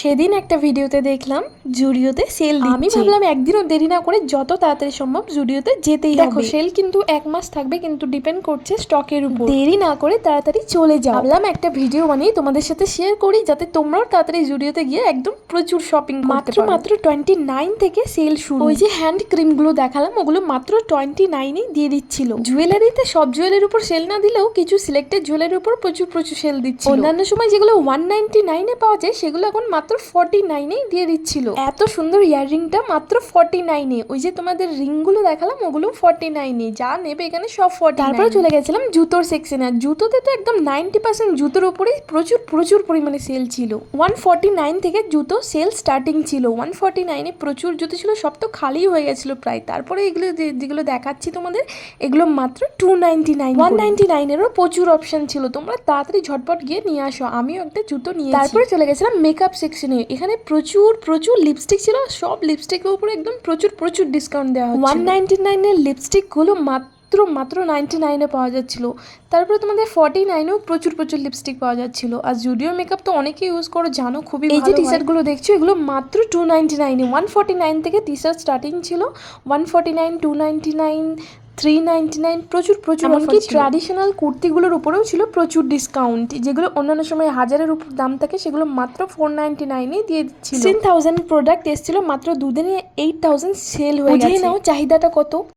সেদিন একটা ভিডিওতে দেখলাম জুডিওতে সেল দিচ্ছে। আমি ভাবলাম একদিনও দেরি না করে যত তাড়াতাড়ি সম্ভব জুডিওতে যেতেই হবে। দেখো সেল কিন্তু 1 মাস থাকবে, কিন্তু ডিপেন্ড করছে স্টকের উপর। দেরি না করে তাড়াতাড়ি চলে যাও। ভাবলাম একটা ভিডিও বানিয়ে তোমাদের সাথে শেয়ার করি, যাতে তোমরাও তাড়াতাড়ি জুডিওতে গিয়ে একদম প্রচুর শপিং করতে পারো। মাত্র 29 থেকে সেল শুরু। ওই যে হ্যান্ড ক্রিম গুলো দেখালাম, ওগুলো মাত্র 29-এই দিয়ে দিচ্ছিল। জুয়েলারিতে সব জুয়েলারির উপর সেল না দিলেও কিছু সিলেক্টেড জুয়েলারির উপর প্রচুর সেল দিচ্ছিল। অন্যান্য সময় যেগুলো 199-এ পাওয়া যায় সেগুলো এখন মাত্র 49-এই দিয়ে দিচ্ছিল। এত সুন্দর ইয়াররিংটা মাত্র 49-এ। ওই যে তোমাদের রিংগুলো দেখালাম ওগুলো 49-এ। যা নেবে এখানে সব 49। তারপরে চলে গেছিলাম জুতোর সেকশনে। জুতোতে তো একদম 90% জুতোর উপরেই প্রচুর পরিমাণে সেল ছিল। 149 থেকে জুতো সেল স্টার্টিং ছিল। 149-এ প্রচুর জুতো ছিল, সব তো খালি হয়ে গেছিল প্রায়। তারপরে এগুলো যেগুলো দেখাচ্ছি তোমাদের, এগুলো মাত্র 299। 199-এরও প্রচুর অপশন ছিল, তোমরা তাড়াতাড়ি ঝটপট গিয়ে নিয়ে আসো। আমিও একটা জুতো নিয়েছি। তারপরে চলে গেছিলাম মেকআপ সেকশনে। এখানে প্রচুর লিপস্টিক ছিল, সব লিপস্টিকের উপরে একদম প্রচুর ডিসকাউন্ট দেওয়া হচ্ছে। 199-এর লিপস্টিকগুলো মাত্র 99-এ পাওয়া যাচ্ছিল। তারপরে তোমাদের 49-এও প্রচুর লিপস্টিক পাওয়া যাচ্ছিল। আর জুডিও মেকআপ তো অনেকে ইউজ করো, জানো খুবই ভালো। এই যে টি শার্ট গুলো দেখছো, এগুলো মাত্র 299-এ। 149 থেকে টি শার্ট স্টার্টিং ছিল। 149, 299, 399, প্রচুর এমনকি ট্র্যাডিশনাল কুর্তিগুলোর উপরেও ছিল প্রচুর ডিসকাউন্ট। যেগুলো অন্যান্য সময় 1000-এর উপর দাম থাকে, সেগুলো মাত্র 499-এই দিয়ে দিচ্ছিল। 10,000 প্রোডাক্ট এসেছিল, মাত্র দুদিনে 8000 সেল হয়ে গেছে। নাও চাহিদাটা কত।